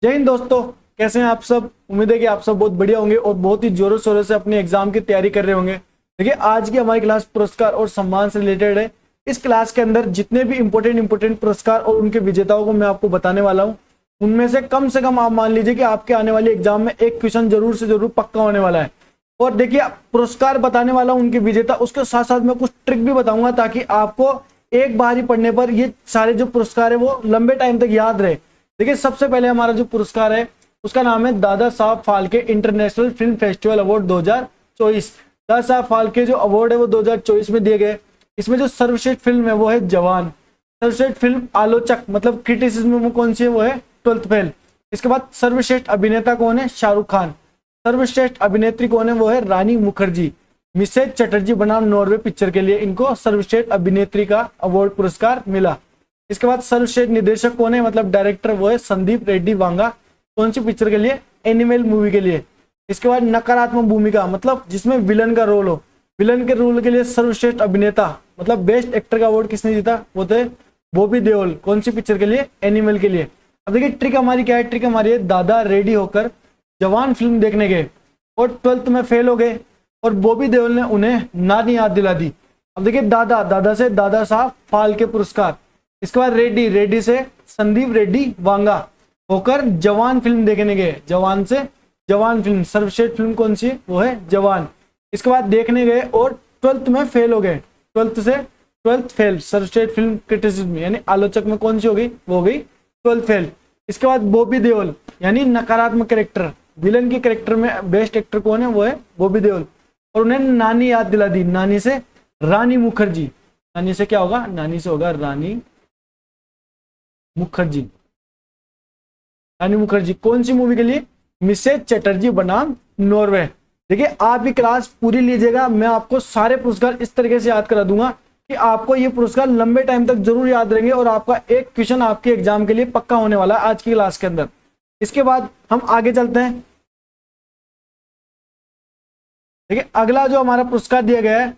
जय हिंद दोस्तों। कैसे हैं आप सब? उम्मीद है कि आप सब बहुत बढ़िया होंगे और बहुत ही जोरों शोरों से अपने एग्जाम की तैयारी कर रहे होंगे। देखिए, आज की हमारी क्लास पुरस्कार और सम्मान से रिलेटेड है। इस क्लास के अंदर जितने भी इंपॉर्टेंट पुरस्कार और उनके विजेताओं को मैं आपको बताने वाला हूँ, उनमें से कम आप मान लीजिए कि आपके आने वाले एग्जाम में एक क्वेश्चन जरूर से जरूर पक्का होने वाला है। और देखिए, पुरस्कार बताने वाला हूं उनके विजेता, उसके साथ साथ मैं कुछ ट्रिक भी बताऊंगा ताकि आपको एक बार ही पढ़ने पर ये सारे जो पुरस्कार है वो लंबे टाइम तक याद रहे। देखिए, सबसे पहले हमारा जो पुरस्कार है उसका नाम है Dada Saheb Phalke international film festival award 2024। Dada Saheb Phalke जो अवार्ड है वो 2024 में दिए गए। इसमें जो सर्वश्रेष्ठ फिल्म है वो है जवान। सर्वश्रेष्ठ फिल्म आलोचक मतलब क्रिटिसिज्म में कौन सी है वो है 12th फेल। इसके बाद सर्वश्रेष्ठ अभिनेता कौन है? शाहरुख खान। सर्वश्रेष्ठ अभिनेत्री कौन है? वो है रानी मुखर्जी। मिसेज चटर्जी बनाम नॉर्वे पिक्चर के लिए इनको सर्वश्रेष्ठ अभिनेत्री का अवार्ड पुरस्कार मिला। इसके बाद सर्वश्रेष्ठ निर्देशक कौन है मतलब डायरेक्टर? वो है संदीप रेड्डी वांगा। कौन सी पिक्चर के लिए? एनिमल मूवी के लिए। इसके बाद नकारात्मक भूमिका मतलब जिसमें विलन का रोल हो, विलन के रोल के लिए सर्वश्रेष्ठ अभिनेता मतलब बेस्ट एक्टर का अवार्ड किसने जीता? वो थे बॉबी देओल। कौन सी पिक्चर के लिए? एनिमल के लिए। अब देखिए, ट्रिक हमारी क्या है? ट्रिक हमारी है दादा रेडी होकर जवान फिल्म देखने गए और 12th में फेल हो गए और बॉबी देओल ने उन्हें नानी याद दिला दी। अब देखिए, दादा दादा से दादा साहब फाल्के पुरस्कार। इसके बाद रेड्डी रेड्डी से संदीप रेड्डी वांगा होकर जवान फिल्म देखने गए। जवान से जवान फिल्म, सर्वश्रेष्ठ फिल्म कौन सी है? वो है जवान। इसके बाद देखने गए और 12th में फेल हो गए। 12th से 12th फेल, सर्वश्रेष्ठ फिल्म क्रिटिसिज्म यानी आलोचक में कौन सी हो गई? वो हो गई 12th फेल। इसके बाद बॉबी देओल यानी नकारात्मक कैरेक्टर, विलन के कैरेक्टर में बेस्ट एक्टर कौन है? वो है बॉबी देओल। और उन्हें नानी याद दिला दी। नानी से रानी मुखर्जी। नानी से क्या होगा? नानी से होगा रानी मुखर्जी। रानी मुखर्जी कौन सी मूवी के लिए? मिसेज चटर्जी बनाम नॉर्वे। देखिए, आप भी क्लास पूरी लीजिएगा, मैं आपको सारे पुरस्कार इस तरीके से याद करा दूंगा कि आपको ये पुरस्कार लंबे टाइम तक जरूर याद रहेंगे और आपका एक क्वेश्चन आपके एग्जाम के लिए पक्का होने वाला है आज की क्लास के अंदर। इसके बाद हम आगे चलते हैं। देखिए, अगला जो हमारा पुरस्कार दिया गया है,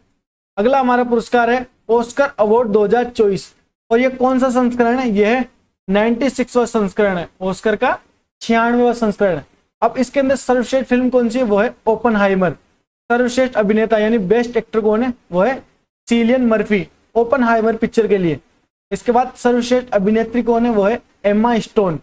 अगला हमारा पुरस्कार है ऑस्कर अवार्ड 2024। और ये कौन सा संस्करण है? यह है 96वां संस्करण है। ऑस्कर का 96वां संस्करण है। अब इसके अंदर सर्वश्रेष्ठ फिल्म कौन सी है? वो है ओपनहाइमर। सर्वश्रेष्ठ अभिनेता यानी बेस्ट एक्टर कौन है? वो है सिलियन मर्फी, ओपनहाइमर पिक्चर के लिए। इसके बाद सर्वश्रेष्ठ अभिनेत्री कौन है? वो है एम्मा स्टोन,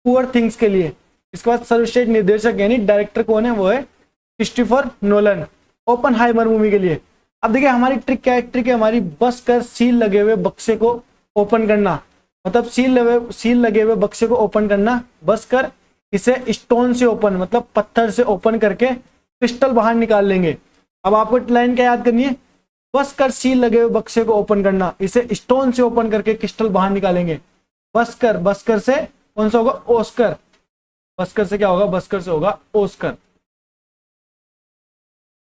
पुअर थिंग्स के लिए। इसके बाद सर्वश्रेष्ठ निर्देशक यानी डायरेक्टर कौन है? वो है क्रिस्टोफर नोलन, ओपनहाइमर मूवी के लिए। अब देखिए, हमारी ट्रिक क्या है? ट्रिक है हमारी बस कर सील लगे हुए बक्से को ओपन करना। मतलब सील लगे हुए बक्से को ओपन करना, बस कर इसे स्टोन से ओपन मतलब पत्थर से ओपन करके क्रिस्टल बाहर निकाल लेंगे। अब आपको लाइन क्या याद करनी है? बस कर सील लगे हुए बक्से को ओपन करना, इसे स्टोन से ओपन करके क्रिस्टल बाहर निकालेंगे। बस्कर से कौन सा होगा? ऑस्कर। बस्कर से क्या होगा? बस्कर से होगा ऑस्कर।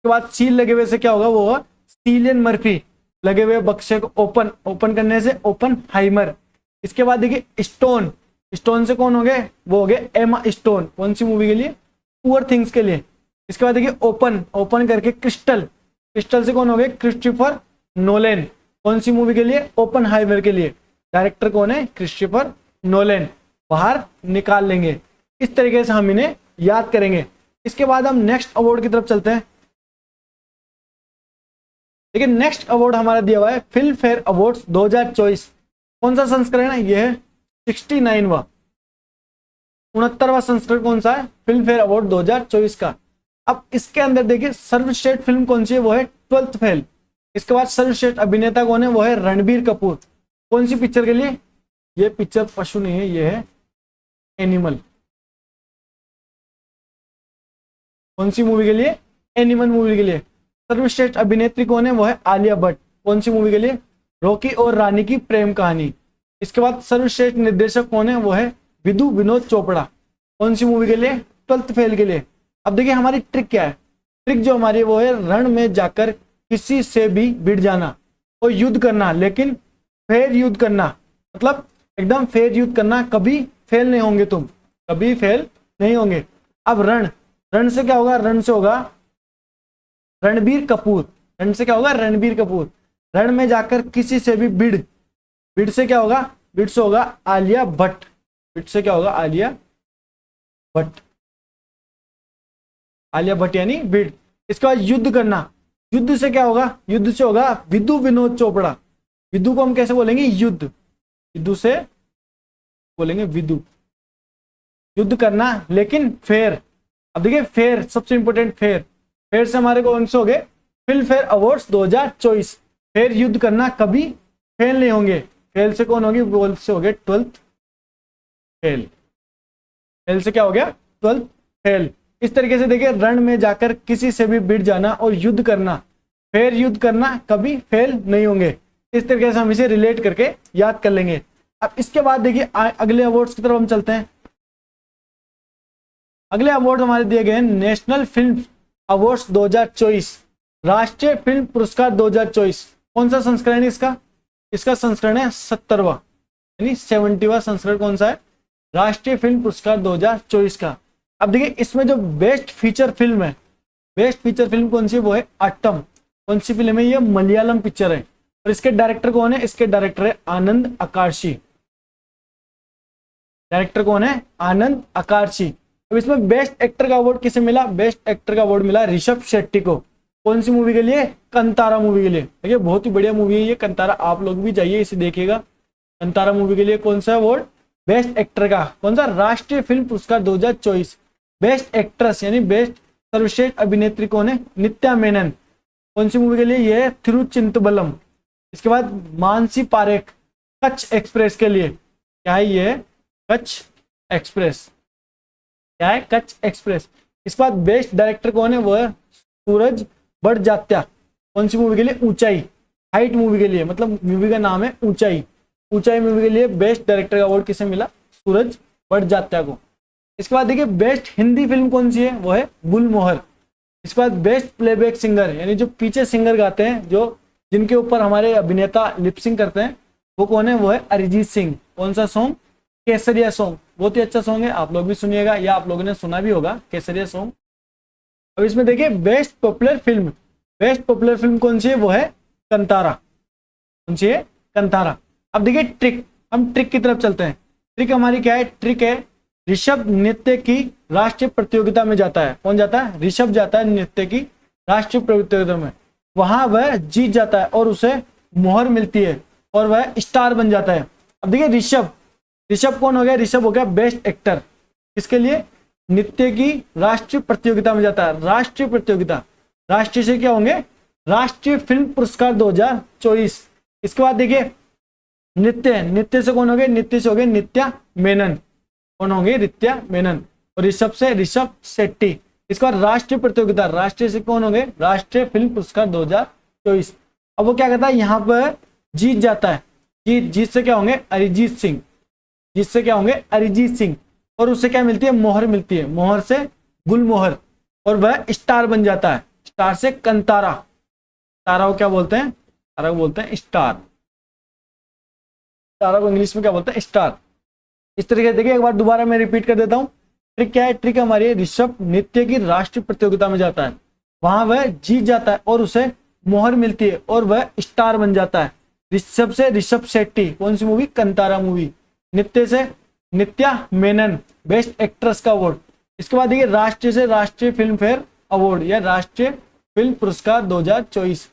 के बाद सील लगे हुए से क्या होगा? वो होगा सिलियन मर्फी। लगे हुए बक्से को ओपन करने से ओपन हाइमर। इसके बाद देखिए स्टोन, स्टोन से कौन हो गए? वो हो गए एमा स्टोन। कौन सी मूवी के लिए? पुअर थिंग्स के लिए। इसके बाद देखिए ओपन करके क्रिस्टल, क्रिस्टल से कौन हो गए? Christopher Nolan. कौन सी मूवी के लिए? ओपनहाइमर के लिए। डायरेक्टर कौन है? Christopher Nolan. बाहर निकाल लेंगे। इस तरीके से हम इन्हें याद करेंगे। इसके बाद हम नेक्स्ट अवार्ड की तरफ चलते हैं। देखिए, नेक्स्ट अवार्ड हमारा दिया हुआ है फिल्म फेयर अवार्ड्स 2024। कौन सा संस्करण है? यह है 69वां, 69वां संस्करण। कौन सा है? फिल्म फेयर अवार्ड 2024 का। अब इसके अंदर देखिए, सर्वश्रेष्ठ फिल्म कौन सी है? वो है 12th फेल। इसके बाद सर्वश्रेष्ठ अभिनेता कौन है? वो है रणबीर कपूर। कौन सी पिक्चर के लिए? ये पिक्चर पशु नहीं है, ये है एनिमल। कौन सी मूवी के लिए? एनिमल मूवी के लिए। सर्वश्रेष्ठ अभिनेत्री कौन है? वो है आलिया भट्ट। कौन सी मूवी के लिए? रॉकी और रानी की प्रेम कहानी। इसके बाद सर्वश्रेष्ठ निर्देशक कौन है? वो है विदु विनोद चोपड़ा। कौन सी मूवी के लिए? 12th फेल के लिए। अब देखिए, हमारी ट्रिक क्या है? ट्रिक जो हमारी वो है रण में जाकर किसी से भी भिड़ जाना और युद्ध करना, लेकिन फेर युद्ध करना। मतलब एकदम फेर युद्ध करना, कभी फेल नहीं होंगे तुम, कभी फेल नहीं होंगे। अब रण से क्या होगा? रण से होगा रणबीर कपूर। रण से क्या होगा? रणबीर कपूर। रण में जाकर किसी से भी भिड़ से क्या होगा? भिड़ से होगा आलिया भट्ट। भिड़ से क्या होगा? आलिया भट्ट, आलिया भट्ट यानी भीड़। इसके बाद युद्ध करना, युद्ध से क्या होगा, युद्ध से होगा विदु विनोद चोपड़ा। विदु को हम कैसे बोलेंगे, युद्ध, विदु से बोलेंगे विदु, युद्ध करना। लेकिन फेयर, अब देखिए फेयर सबसे इंपॉर्टेंट, फेयर, फेयर से हमारे कौन से हो गए, फिल्म फेयर अवार्ड्स 2024। फेयर युद्ध करना, कभी फेल नहीं होंगे, फेल से कौन होगी, बोल से हो गए 12th फेल, फेल से क्या हो गया 12th फेल। इस तरीके से देखिए रण में जाकर किसी से भी भिड़ जाना और युद्ध करना, फेर युद्ध करना, कभी फेल नहीं होंगे। इस तरीके से हम इसे रिलेट करके याद कर लेंगे। अब इसके बाद देखिए अगले अवार्ड्स की तरफ हम चलते हैं। अगले अवार्ड हमारे दिए गए हैं नेशनल फिल्म अवार्ड्स 2024, राष्ट्रीय फिल्म पुरस्कार 2024। कौन सा संस्करण है इसका, इसका संस्करण है 70वां, यानी 70वां संस्करण कौन सा है, राष्ट्रीय फिल्म पुरस्कार 2024 का। अब देखिए इसमें जो बेस्ट फीचर फिल्म है, बेस्ट फीचर फिल्म कौन सी है, वो है आट्टम। कौन सी फिल्म है, ये मलयालम पिक्चर है। और इसके डायरेक्टर कौन है, इसके डायरेक्टर है आनंद अकार्षी। डायरेक्टर कौन है, आनंद अकार्षी। अब इसमें बेस्ट एक्टर का अवार्ड किसे मिला, बेस्ट एक्टर का अवार्ड मिला ऋषभ शेट्टी को। कौन सी मूवी के लिए, कंतारा मूवी के लिए। देखिए बहुत ही बढ़िया मूवी है ये कंतारा, आप लोग भी जाइए इसे देखिएगा। कंतारा मूवी के लिए कौन सा अवार्ड, बेस्ट एक्टर का, कौन सा, राष्ट्रीय फिल्म पुरस्कार 2024। बेस्ट एक्ट्रेस यानी बेस्ट सर्वश्रेष्ठ अभिनेत्री कौन है, नित्या मेनन। कौन सी मूवी के लिए, ये है थिरुचिंतबलम। इसके बाद मानसी पारेख कच्छ एक्सप्रेस के लिए, क्या है ये, कच्छ एक्सप्रेस, क्या है, कच्छ एक्सप्रेस। इसके बाद बेस्ट डायरेक्टर कौन है, वो है सूरज बड़जात्या। कौन सी मूवी के लिए, ऊंचाई, हाइट मूवी के लिए, मतलब मूवी का नाम है ऊंचाई। ऊंचाई मूवी के लिए बेस्ट डायरेक्टर का अवार्ड किसे मिला, सूरज बड़जात्या को। इसके बाद देखिए बेस्ट हिंदी फिल्म कौन सी है, वो है गुलमोहर। इसके बाद बेस्ट प्लेबैक सिंगर, यानी जो पीछे सिंगर गाते हैं, जो जिनके ऊपर हमारे अभिनेता लिपसिंग करते हैं, वो कौन है, वो है अरिजीत सिंह। कौन सा सॉन्ग, केसरिया सॉन्ग, बहुत ही अच्छा सॉन्ग है, आप लोग भी सुनिएगा या आप लोगों ने सुना भी होगा केसरिया सॉन्ग। अब इसमें देखिए best popular film, best popular film कौन सी है, वो है कंतारा। कौन सी है, कंतारा। अब देखिए ट्रिक, हम ट्रिक की तरफ चलते हैं। ट्रिक हमारी क्या है, ट्रिक है ऋषभ नृत्य की राष्ट्रीय प्रतियोगिता में जाता है। कौन जाता है, ऋषभ जाता है नृत्य की राष्ट्रीय प्रतियोगिता में, वहां वह जीत जाता है और उसे मोहर मिलती है और वह स्टार बन जाता है। अब देखिए ऋषभ, ऋषभ कौन हो गया, ऋषभ हो गया बेस्ट एक्टर। इसके लिए नृत्य की राष्ट्रीय प्रतियोगिता में जाता है, राष्ट्रीय प्रतियोगिता, राष्ट्रीय से क्या होंगे, राष्ट्रीय फिल्म पुरस्कार 2024। इसके बाद देखिए नृत्य, नृत्य से कौन हो गए, नृत्य से हो गए नित्या मेनन। कौन होंगे, नित्या मेनन। और ऋषभ से ऋषभ शेट्टी। इसके बाद राष्ट्रीय प्रतियोगिता, राष्ट्रीय से कौन होंगे, राष्ट्रीय फिल्म पुरस्कार 2024। अब वो क्या करता है, यहाँ पर जीत जाता है, जीत, जीत से क्या होंगे, अरिजीत सिंह, जीत से क्या होंगे, अरिजीत सिंह। और उससे क्या मिलती है, मोहर मिलती है, मोहर से गुलमोहर। और वह स्टार बन जाता है, स्टार से कंतारा। तारा को क्या बोलते हैं, तारा को बोलते हैं स्टार, तारा को इंग्लिश में क्या बोलते हैं, स्टार। इस तरीके से देखिए एक बार दोबारा मैं रिपीट कर देता हूँ। ट्रिक क्या है, ट्रिक हमारी ऋषभ नृत्य की राष्ट्रीय प्रतियोगिता में जाता है, वहां वह जीत जाता है और उसे मोहर मिलती है और वह स्टार बन जाता है। ऋषभ से ऋषभ शेट्टी, कौन सी मूवी, कंतारा मूवी। नृत्य से नित्या मेनन, बेस्ट एक्ट्रेस का अवार्ड। इसके बाद देखिए राष्ट्रीय से राष्ट्रीय फिल्म फेयर अवार्ड या राष्ट्रीय फिल्म पुरस्कार 2024,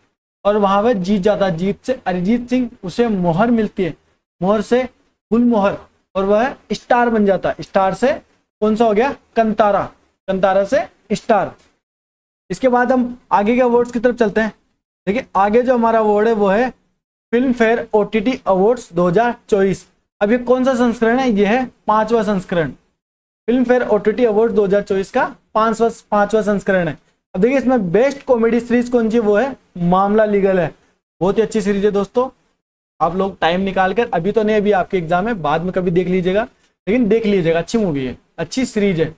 और वहां वह जीत जाता है, जीत से अरिजीत सिंह, उसे मोहर मिलती है, मोहर से गुलमोहर, और वह स्टार बन जाता है, स्टार से कौन सा हो गया, कंतारा, कंतारा से स्टार। इसके बाद हम आगे के अवार्ड्स की तरफ चलते हैं। देखिए आगे जो हमारा अवार्ड है वो है फिल्म फेयर OTT अवार्ड्स 2024। अब ये कौन सा संस्करण है, ये है 5वां संस्करण। फिल्म फेयर OTT अवार्ड 2024 का 5वां संस्करण है। अब देखिए इसमें बेस्ट कॉमेडी सीरीज कौन सी, वो है मामला लीगल है। बहुत ही अच्छी सीरीज है दोस्तों, आप लोग टाइम निकाल कर, अभी तो नहीं, अभी आपके एग्जाम है, बाद में कभी देख लीजिएगा, लेकिन देख लीजिएगा, अच्छी मूवी है, अच्छी सीरीज है।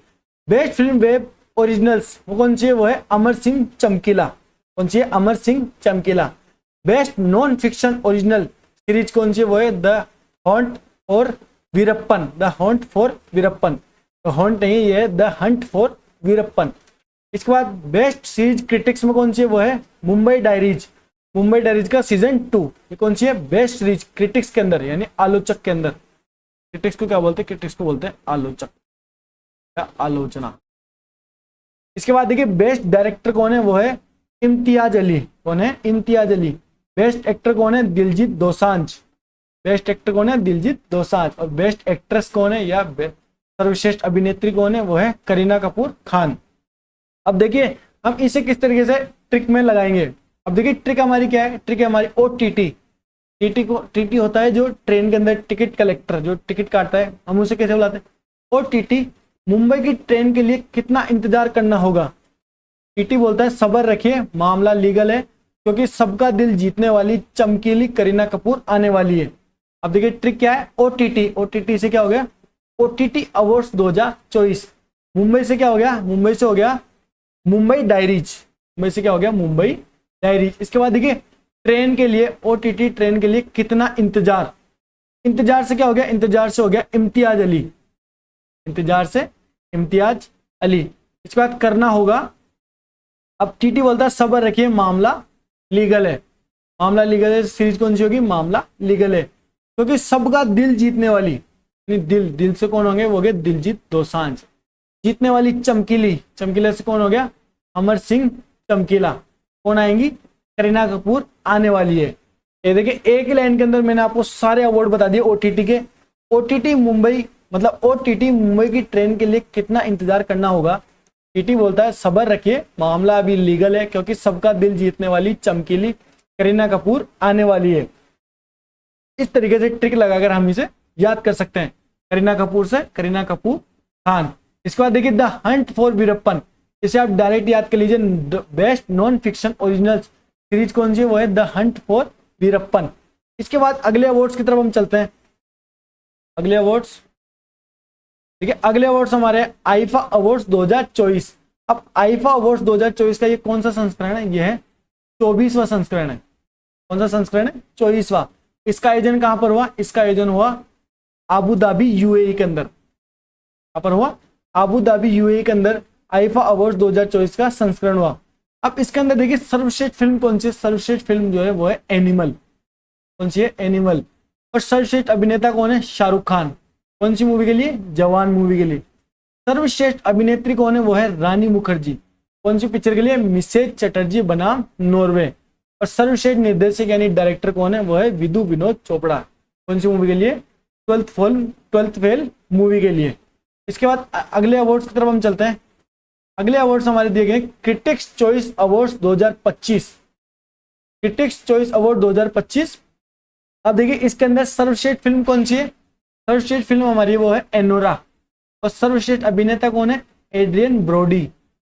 बेस्ट फिल्म वेब ओरिजिनल्स वो कौन सी है, वो है अमर सिंह चमकीला। कौन सी है, अमर सिंह चमकीला। Best non fiction original series कौन सी है, वो है द हॉन्ट और Veerappan, the haunt for Veerappan. तो हॉन्ट नहीं, ये है द हंट फॉर वीरप्पन। इसके बाद बेस्ट सीरीज क्रिटिक्स में कौन सी है, वो है मुंबई डायरीज, मुंबई डायरीज का सीजन 2। ये कौन सी है, बेस्ट सीरीज क्रिटिक्स के अंदर, यानी आलोचक के अंदर। क्रिटिक्स को क्या बोलते हैं, क्रिटिक्स को बोलते हैं आलोचक। या आलोचना। इसके बाद देखिए बेस्ट डायरेक्टर कौन है, वो है इम्तियाज अली। कौन है, इम्तियाज अली। बेस्ट एक्टर कौन है, दिलजीत दोसांझ। बेस्ट एक्टर कौन है, दिलजीत दोसांझ। और बेस्ट एक्ट्रेस कौन है या सर्वश्रेष्ठ अभिनेत्री कौन है, वो है करीना कपूर खान। अब देखिए हम इसे किस तरीके से ट्रिक में लगाएंगे। अब देखिए ट्रिक हमारी क्या है, ट्रिक है हमारी ओटीटी। टीटी होता है जो ट्रेन के अंदर टिकट कलेक्टर, जो टिकट काटता है, हम उसे कैसे बुलाते हैं, ओटीटी। मुंबई की ट्रेन के लिए कितना इंतजार करना होगा। टीटी बोलता है सब्र रखिए, मामला लीगल है, क्योंकि सबका दिल जीतने वाली चमकीली करीना कपूर आने वाली है। अब देखिए ट्रिक क्या है, ओटीटी। ओटीटी से क्या हो गया, ओटीटी अवार्ड्स 2024। मुंबई से क्या हो गया, मुंबई से हो गया मुंबई डायरीज। मुंबई से क्या हो गया, मुंबई डायरीज। इसके बाद देखिए ट्रेन के लिए, ओटीटी ट्रेन के लिए कितना इंतजार। इंतजार से क्या हो गया, इंतजार से हो गया इम्तियाज अली। इंतजार से इम्तियाज अली। इसके बाद करना होगा, अब टीटी बोलता है सब्र रखिए, मामला लीगल है। मामला लीगल है, सीरीज कौन सी होगी, मामला लीगल है, क्योंकि सबका दिल जीतने वाली, दिल से कौन होंगे, वो हो गए दिलजीत दोसांझ। जीतने वाली चमकीली, चमकीला से कौन हो गया, अमर सिंह चमकीला। कौन आएंगी, करीना कपूर आने वाली है। ये देखिए एक ही लाइन के अंदर मैंने आपको सारे अवार्ड बता दिए ओटीटी के। ओटीटी मुंबई, मतलब ओटीटी मुंबई की ट्रेन के लिए कितना इंतजार करना होगा। टीटी बोलता है सब्र रखिए, मामला अभी लीगल है, क्योंकि सबका दिल जीतने वाली चमकीली करीना कपूर आने वाली है। इस तरीके से ट्रिक लगाकर हम इसे याद कर सकते हैं, करीना कपूर से करीना कपूर खान। इसके बाद देखिए द हंट फॉर वीरप्पन, इसे आप डायरेक्ट याद कर लीजिए। Best non fiction original series कौन सी है, वो है द हंट फॉर वीरप्पन। इसके बाद अगले अवार्ड्स की तरफ हम चलते हैं। अगले अवार्ड्स देखिए, अगले अवार्ड्स हमारे आईफा अवार्ड्स 2024। अब आईफा अवार्ड्स 2024 का ये कौन सा संस्करण है, ये है 24वां संस्करण है। कौन सा संस्करण है, 24वां। इसका आयोजन कहां पर हुआ, इसका आयोजन हुआ आबू धाबी यूएई के अंदर। कहां पर हुआ, आबू धाबी यूएई के अंदर आईफा अवार्ड्स 2024 का संस्करण हुआ। अब इसके अंदर देखिए सर्वश्रेष्ठ फिल्म कौन सी है, सर्वश्रेष्ठ फिल्म जो है वो है एनिमल। कौन सी है, एनिमल। और सर्वश्रेष्ठ अभिनेता कौन है, शाहरुख खान। कौन सी मूवी के लिए, जवान मूवी के लिए। सर्वश्रेष्ठ अभिनेत्री कौन है, वो है रानी मुखर्जी। कौन सी पिक्चर के लिए, मिसेज चटर्जी बनाम नॉर्वे। और सर्वश्रेष्ठ निर्देशक यानी डायरेक्टर कौन है, वो है विदु विनोद चोपड़ा। कौन सी मूवी के लिए, ट्वेल्थ फेल मूवी के लिए। इसके बाद अगले अवार्ड्स की तरफ हम चलते हैं। अगले अवार्ड्स हमारे दिए गए critics choice awards 2025। Critics choice award 2025। अब देखिए इसके अंदर सर्वश्रेष्ठ फिल्म कौन सी है, सर्वश्रेष्ठ फिल्म हमारी वो है एनोरा। और सर्वश्रेष्ठ अभिनेता कौन है, Adrien Brody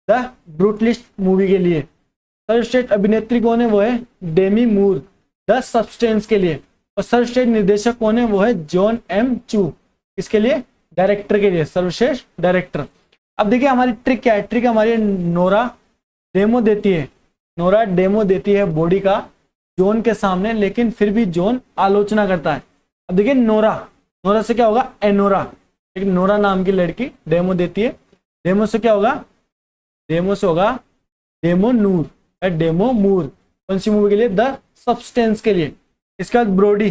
the Brutalist movie के लिए। सर्वश्रेष्ठ अभिनेत्री कौन है, वो है डेमी मूर द सब्सटेंस के लिए। और सर्वश्रेष्ठ निर्देशक कौन है, वो है जॉन एम चू। इसके लिए, डायरेक्टर के लिए, सर्वश्रेष्ठ डायरेक्टर। अब देखिए हमारी ट्रिक क्या है, ट्रिक हमारी नोरा डेमो देती है। नोरा डेमो देती है बॉडी का जॉन के सामने, लेकिन फिर भी जॉन आलोचना करता है। अब देखिए नोरा से क्या होगा, एनोरा। लेकिन नोरा नाम की लड़की डेमो देती है, डेमो से क्या होगा, डेमो से होगा डेमो नूर या डेमो मूर। कौन सी मूवी के लिए, द सब्सटेंस के लिए। इसके बाद ब्रोडी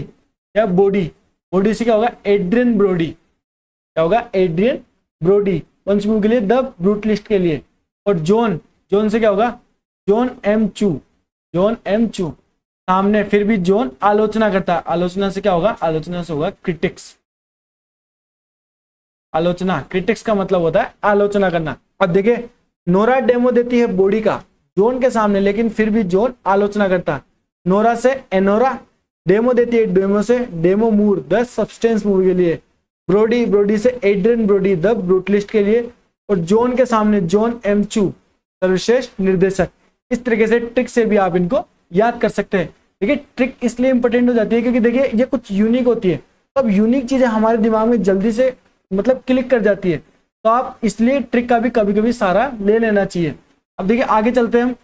या बॉडी से क्या होगा, एड्रियन ब्रोडी। क्या होगा, एड्रियन ब्रोडी। कौन सी मूवी के लिए, द ब्रूटलिस्ट के लिए। और जॉन से क्या होगा, जॉन एम चू। सामने फिर भी जॉन आलोचना करता है। आलोचना से क्या होगा, आलोचना से होगा क्रिटिक्स। आलोचना, क्रिटिक्स का मतलब होता है आलोचना करना। अब देखिए नोरा डेमो देती है बॉडी का जॉन के सामने, लेकिन फिर भी जॉन आलोचना करता है। नोरा से एनोरा डेमो देती है, डेमो से Demi Moore the Substance movie के लिए। ब्रोडी से एड्रियन ब्रोडी द ब्रूटलिस्ट के लिए। और जॉन के सामने जॉन एम चू सर्वश्रेष्ठ निर्देशक। इस तरीके से ट्रिक से भी आप इनको याद कर सकते हैं। देखिए ट्रिक इसलिए इंपॉर्टेंट हो जाती है क्योंकि देखिए ये कुछ यूनिक होती है, तो अब यूनिक चीजें हमारे दिमाग में जल्दी से मतलब क्लिक कर जाती है, तो आप इसलिए ट्रिक का भी कभी कभी सहारा ले लेना चाहिए। अब देखिए आगे चलते हैं हम।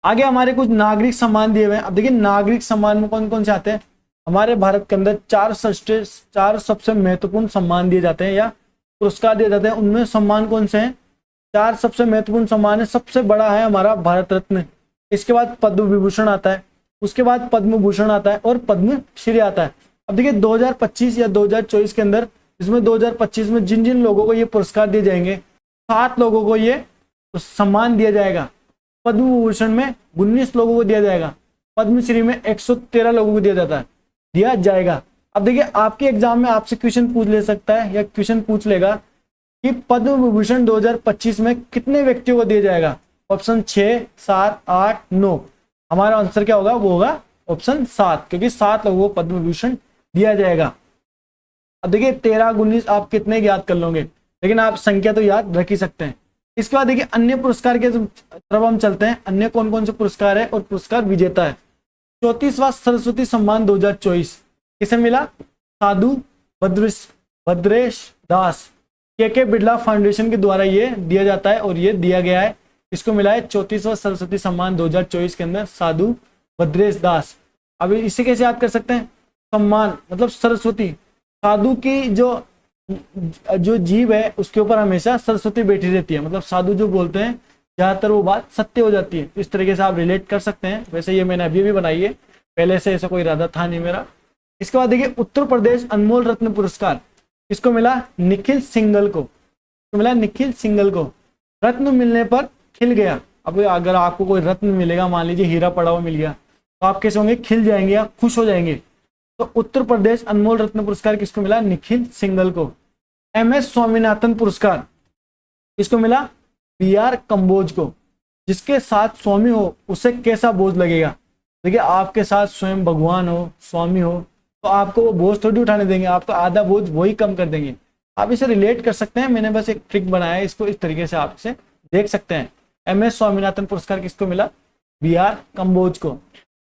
आगे हमारे कुछ नागरिक सम्मान दिए हुए हैं। अब देखिए नागरिक सम्मान में कौन कौन से आते हैं। हमारे भारत के अंदर चार सबसे महत्वपूर्ण सम्मान दिए जाते हैं या पुरस्कार दिए जाते हैं। उनमें सम्मान कौन से हैं, चार सबसे महत्वपूर्ण सम्मान है। सबसे बड़ा है हमारा भारत रत्न, इसके बाद पद्म विभूषण आता है, उसके बाद पद्म भूषण आता है और पद्म श्री आता है। अब देखिए 2025 या 2024 के अंदर इसमें 2025 में जिन जिन लोगों को ये पुरस्कार दिए जाएंगे, 7 लोगों को ये सम्मान दिया जाएगा। पद्म विभूषण में 19 लोगों को दिया जाएगा, पद्मश्री में 113 लोगों को दिया जाएगा। अब देखिए आपके एग्जाम में आपसे क्वेश्चन पूछ ले सकता है या क्वेश्चन पूछ लेगा कि पद्म विभूषण 2025 में कितने व्यक्तियों को दिया जाएगा। ऑप्शन 6, 7, 8, 9। हमारा आंसर क्या होगा, वो होगा ऑप्शन 7, क्योंकि 7 लोगों को पद्म विभूषण दिया जाएगा। अब देखिए 13 19 आप कितने याद कर लोगे, लेकिन आप संख्या तो याद रख ही सकते हैं। इसके बाद देखिए अन्य पुरस्कार के तरफ हम चलते हैं। अन्य कौन कौन से पुरस्कार है और पुरस्कार विजेता है। 34वां सरस्वती सम्मान 2024 किसे मिला, साधु भद्रेश दास। के बिरला फाउंडेशन के द्वारा ये दिया जाता है और ये दिया गया है। इसको मिला है 34वां सरस्वती सम्मान 2024 के अंदर साधु भद्रेश दास। अब इसे कैसे याद कर सकते हैं, सम्मान मतलब सरस्वती, साधु की जो जीव है उसके ऊपर हमेशा सरस्वती बैठी रहती है, मतलब साधु जो बोलते हैं ज्यादातर वो बात सत्य हो जाती है। इस तरीके से आप रिलेट कर सकते हैं। वैसे ये मैंने अभी भी बनाई है, पहले से ऐसा कोई इरादा था नहीं मेरा। इसके बाद देखिए उत्तर प्रदेश अनमोल रत्न पुरस्कार किसको मिला, निखिल सिंघल को। तो मिला निखिल सिंघल को। रत्न मिलने पर खिल गया। अब अगर आपको कोई रत्न मिलेगा, मान लीजिए हीरा पड़ा हुआ मिल गया, तो आप कैसे होंगे, खिल जाएंगे या खुश हो जाएंगे। तो उत्तर प्रदेश अनमोल रत्न पुरस्कार किसको मिला, निखिल सिंघल को। MS स्वामीनाथन पुरस्कार किसको मिला, BR कंबोज को। जिसके साथ स्वामी हो उसे कैसा बोझ लगेगा। देखिए आपके साथ स्वयं भगवान हो, स्वामी हो, तो आपको वो बोझ थोड़ी उठाने देंगे, आपका आधा बोझ वही कम कर देंगे। आप इसे रिलेट कर सकते हैं, मैंने बस एक ट्रिक बनाया है, इसको इस तरीके से आप इसे देख सकते हैं। MS स्वामीनाथन पुरस्कार किसको मिला, BR कंबोज को।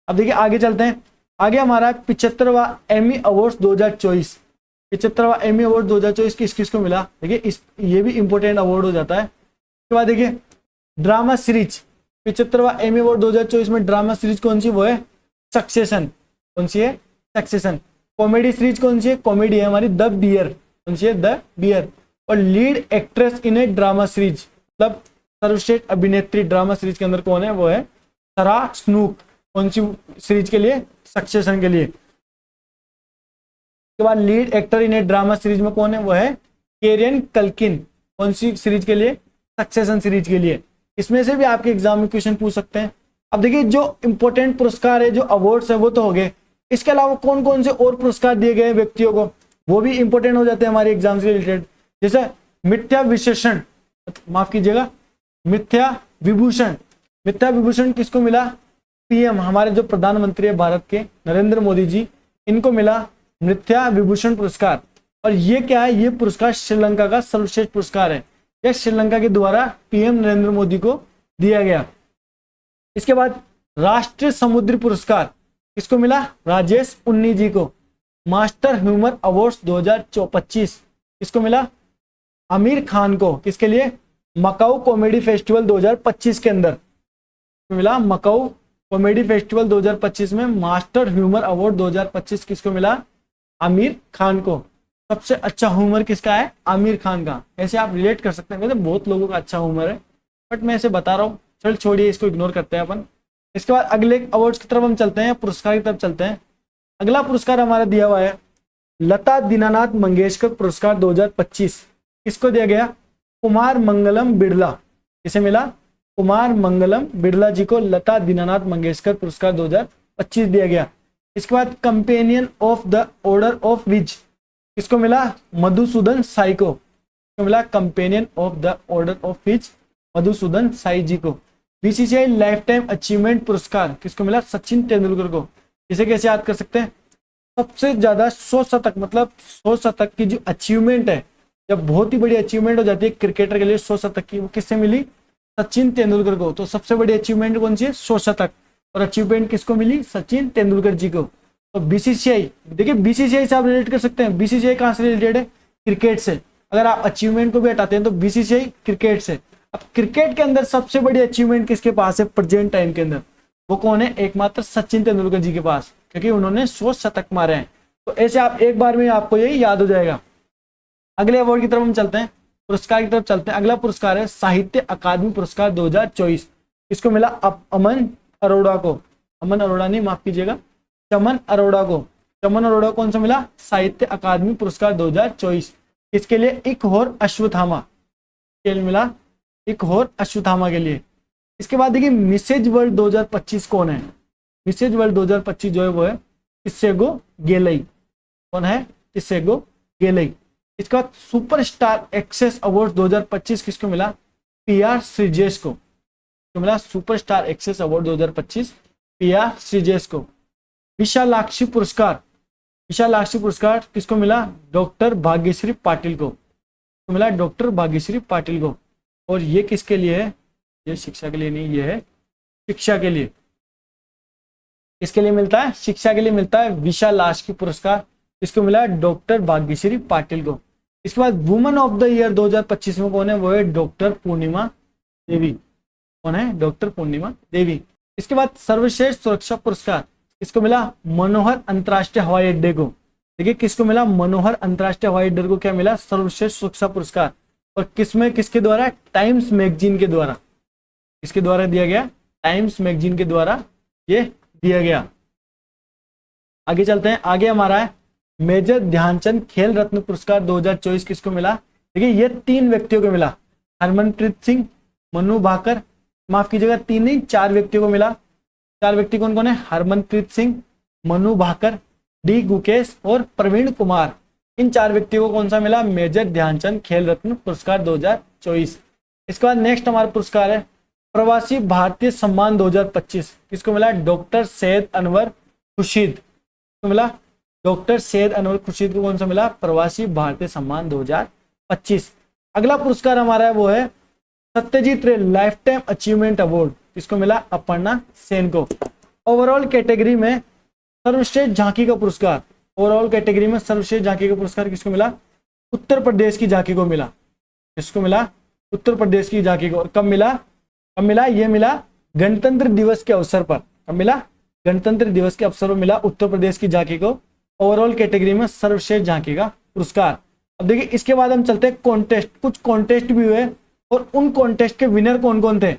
अब देखिए आगे चलते हैं। आगे हमारा 75वां एमी अवार्ड 2024। 75वां एमी अवार्ड 2024 किस किस को मिला। देखिए ये भी इंपॉर्टेंट अवार्ड हो जाता है। उसके बाद देखिए ड्रामा सीरीज, 75वां एमी अवार्ड 2024 में ड्रामा सीरीज कौन सी, वो है सक्सेशन। कौन सी है, सक्सेशन। कॉमेडी सीरीज कौन सी है, कॉमेडी है हमारी द बियर। कौन सी है, द बियर। और lead actress in A drama series, मतलब सर्वश्रेष्ठ अभिनेत्री ड्रामा सीरीज के अंदर कौन है, वो है सरा स्नूक। कौन सी सीरीज के लिए, सक्सेशन के लिए। के बाद lead actor in A drama series में कौन है, वो है केरियन कल्किन। कौन सी सीरीज के लिए, सक्सेशन सीरीज के लिए। इसमें से भी आपके एग्जाम में क्वेश्चन पूछ सकते हैं। अब देखिए जो इंपॉर्टेंट पुरस्कार है, जो अवार्ड्स है, वो तो हो गए। इसके अलावा कौन कौन से और पुरस्कार दिए गए व्यक्तियों को, वो भी इंपॉर्टेंट हो जाते हैं हमारे एग्जाम से रिलेटेड। जैसे मिथ्या विशेषण, माफ कीजिएगा, मिथ्या विभूषण। मिथ्या विभूषण किसको मिला, PM हमारे जो प्रधानमंत्री है भारत के नरेंद्र मोदी जी, इनको मिला मिथ्या विभूषण पुरस्कार। और ये क्या है, ये पुरस्कार श्रीलंका का सर्वश्रेष्ठ पुरस्कार है। यह श्रीलंका के द्वारा PM नरेंद्र मोदी को दिया गया। इसके बाद राष्ट्रीय समुद्री पुरस्कार किसको मिला, राजेश उन्नी जी को। मास्टर ह्यूमर अवार्ड 2025 किसको मिला, आमिर खान को। किसके लिए, मकाऊ कॉमेडी फेस्टिवल 2025 के अंदर मिला। मकाऊ कॉमेडी फेस्टिवल 2025 में मास्टर ह्यूमर अवार्ड 2025 किसको मिला, आमिर खान को। सबसे अच्छा ह्यूमर किसका है, आमिर खान का। ऐसे आप रिलेट कर सकते हैं, मतलब बहुत लोगों का अच्छा ह्यूमर है, बट मैं ऐसे बता रहा हूँ। चल छोड़िए, इसको इग्नोर करते हैं अपन। इसके बाद अगले अवार्ड्स की तरफ हम चलते हैं, पुरस्कार की तरफ चलते हैं। अगला पुरस्कार हमारा दिया हुआ है लता दीनानाथ मंगेशकर पुरस्कार 2025। किसको दिया गया, कुमार मंगलम बिड़ला। किसे मिला, कुमार मंगलम बिड़ला जी को लता दीनानाथ मंगेशकर पुरस्कार 2025 दिया गया। इसके बाद companion of the order of Fiji किसको मिला, मधुसूदन साई को। किसको मिला, companion of the order of Fiji Madhusudan Sai ji को। BCCI लाइफ टाइम अचीवमेंट पुरस्कार किसको मिला, सचिन तेंदुलकर को। इसे कैसे याद कर सकते हैं, सबसे ज्यादा 100 शतक, मतलब 100 शतक की जो अचीवमेंट है, जब बहुत ही बड़ी अचीवमेंट हो जाती है क्रिकेटर के लिए 100 शतक की, वो किससे मिली, सचिन तेंदुलकर को। तो सबसे बड़ी अचीवमेंट कौन सी है, 100 शतक। और अचीवमेंट किसको मिली, सचिन तेंदुलकर जी को। तो BCCI, देखिए BCCI से आप रिलेट कर सकते हैं। BCCI कहाँ से रिलेटेड है, क्रिकेट से। अगर आप अचीवमेंट को भी हटाते हैं तो BCCI क्रिकेट से। अब क्रिकेट के अंदर सबसे बड़ी अचीवमेंट किसके पास है प्रेजेंट टाइम के अंदर, वो कौन है, एकमात्र सचिन तेंदुलकर जी के पास, क्योंकि उन्होंने 100 शतक मारे हैं। तो ऐसे आप एक बार में आपको यही याद हो जाएगा। अगले अवार्ड की तरफ हम चलते हैं, पुरस्कार की तरफ चलते हैं। अगला पुरस्कार है साहित्य अकादमी पुरस्कार 2024। इसको मिला अमन अरोड़ा को। अमन अरोड़ा नहीं, माफ कीजिएगा, चमन अरोड़ा को। चमन अरोड़ा कौन सा मिला? साहित्य अकादमी पुरस्कार 2024। इसके लिए एक और अश्वत्थामा खेल मिला, एक और अश्वत्थामा के लिए। इसके बाद देखिए मिसेज वर्ल्ड 2025 कौन है? मिसेज वर्ल्ड 2025 जो है वो है चिसेगो गेलई। कौन है? चिसेगो गेलई। इसके बाद सुपरस्टार एक्सेस अवार्ड 2025 किसको मिला? पीआर श्रीजेश को। तो मिला superstar access award 2025 PR Sreejesh को। विशालाक्षी पुरस्कार, विशालाक्षी पुरस्कार किसको मिला? डॉक्टर भाग्यश्री पाटिल को। तो मिला डॉक्टर भाग्यश्री पाटिल को। और ये किसके लिए है? ये शिक्षा के लिए नहीं, ये है शिक्षा के लिए। किसके लिए मिलता है? शिक्षा के लिए मिलता है विशालाक्षी पुरस्कार। इसको मिला डॉक्टर भाग्यश्री पाटिल को। इसके बाद वुमन ऑफ द ईयर 2025 में कौन है? वो है डॉक्टर पूर्णिमा देवी। कौन है? डॉक्टर पूर्णिमा देवी। इसके बाद सर्वश्रेष्ठ सुरक्षा पुरस्कार किसको मिला? मनोहर अंतरराष्ट्रीय हवाई अड्डे को। देखिए किसको मिला? मनोहर अंतरराष्ट्रीय हवाई अड्डे को क्या मिला? सर्वश्रेष्ठ सुरक्षा पुरस्कार। और किसमें, किसके द्वारा? टाइम्स मैगजीन के द्वारा। किसके द्वारा दिया गया? टाइम्स मैगजीन के द्वारा ये दिया गया। आगे चलते हैं। आगे हमारा है मेजर ध्यानचंद खेल रत्न पुरस्कार 2024 किसको मिला? देखिए ये 3 व्यक्तियों को मिला। हरमनप्रीत सिंह, मनु भाकर, माफ कीजिएगा 3 नहीं 4 व्यक्तियों को मिला। 4 व्यक्ति कौन कौन है? हरमनप्रीत सिंह, मनु भाकर, डी गुकेश और प्रवीण कुमार। इन 4 व्यक्तियों को कौन सा मिला? मेजर ध्यानचंद खेल रत्न पुरस्कार 2024। इसके बाद नेक्स्ट हमारा पुरस्कार है प्रवासी भारतीय सम्मान 2025 किसको मिला? डॉक्टर सैयद अनवर खुर्शीद को मिला। डॉक्टर सैयद अनवर खुर्शीद को कौन सा मिला? प्रवासी भारतीय सम्मान 2025। अगला पुरस्कार हमारा है वो है सत्यजीत रे लाइफ टाइम अचीवमेंट अवार्ड किसको मिला? अपर्णा सेन को। ओवरऑल कैटेगरी में सर्वश्रेष्ठ झांकी का पुरस्कार, ओवरऑल कैटेगरी में सर्वश्रेष्ठ झांकी का पुरस्कार किसको मिला? उत्तर प्रदेश की झांकी को मिला। किसको मिला? उत्तर प्रदेश की झांकी को। और कब मिला? कब मिला? ये मिला गणतंत्र दिवस के अवसर पर। कब मिला? गणतंत्र दिवस के अवसर पर मिला उत्तर प्रदेश की झांकी को ओवरऑल कैटेगरी में सर्वश्रेष्ठ झांकी का पुरस्कार। अब देखिए इसके बाद हम चलते हैं कॉन्टेस्ट। कुछ कॉन्टेस्ट भी हुए और उन कॉन्टेस्ट के विनर कौन कौन थे।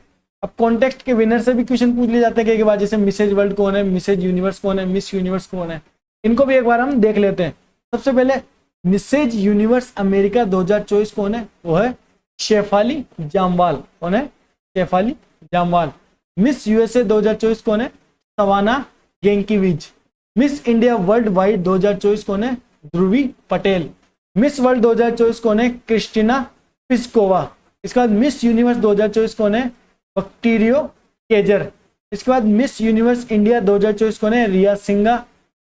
अब कॉन्टेस्ट के विनर से भी क्वेश्चन पूछ लिए जाते हैं कई बार, जैसे मिसेज वर्ल्ड कौन है, मिसेज यूनिवर्स कौन है, मिस यूनिवर्स कौन है। इनको भी एक बार हम देख लेते हैं। सबसे पहले मिसेज यूनिवर्स अमेरिका 2024 कौन है? वो है शेफाली जामवाल। कौन है? शेफाली जामवाल। मिस यूएसए 2024 कौन है? Savannah Gankiewicz. Miss India Worldwide 2024 कौन है? ध्रुवी पटेल। मिस वर्ल्ड 2024 कौन है? Krystyna Pyszkova. इसके बाद मिस यूनिवर्स 2024 कौन है? Victoria Kjaer. इसके बाद मिस यूनिवर्स इंडिया 2024 कौन है? Rhea Singha.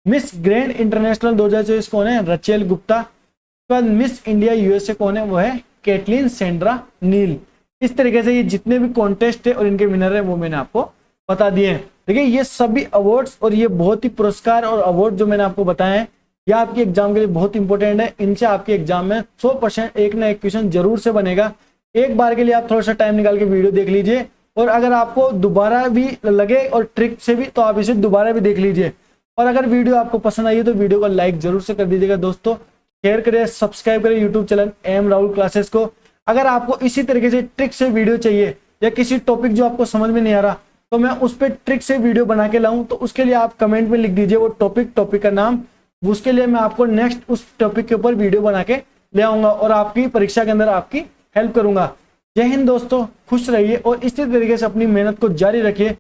Miss Grand International 2024 कौन है? रचेल गुप्ता। इसके बाद मिस इंडिया यूएसए कौन है? वो है कैटलिन सेंड्रा नील। इस तरीके से ये जितने भी कॉन्टेस्ट है और इनके विनर है वो मैंने आपको बता दिए हैं। देखिए ये सभी अवार्ड्स और ये बहुत ही पुरस्कार और अवार्ड जो मैंने आपको बताए हैं ये आपके एग्जाम के लिए बहुत इंपॉर्टेंट है। इनसे आपके एग्जाम में 100% एक ना एक क्वेश्चन जरूर से बनेगा। एक बार के लिए आप थोड़ा सा टाइम निकाल के वीडियो देख लीजिए और अगर आपको दोबारा भी लगे और ट्रिक से भी तो आप इसे दोबारा भी देख लीजिए। और अगर वीडियो आपको पसंद आई है तो वीडियो को लाइक जरूर से कर दीजिएगा दोस्तों, शेयर करें, सब्सक्राइब करें YouTube channel M Rahul classes को। अगर आपको इसी तरीके से ट्रिक से वीडियो चाहिए या किसी टॉपिक जो आपको समझ में नहीं आ रहा तो मैं उस पर ट्रिक से वीडियो बना के लाऊं तो उसके लिए आप कमेंट में लिख दीजिए वो टॉपिक का नाम। उसके लिए मैं आपको नेक्स्ट उस टॉपिक के ऊपर वीडियो बना के ले आऊंगा और आपकी परीक्षा के अंदर आपकी हेल्प करूंगा। जय हिंद दोस्तों, खुश रहिए और इसी तरीके से अपनी मेहनत को जारी रखिए।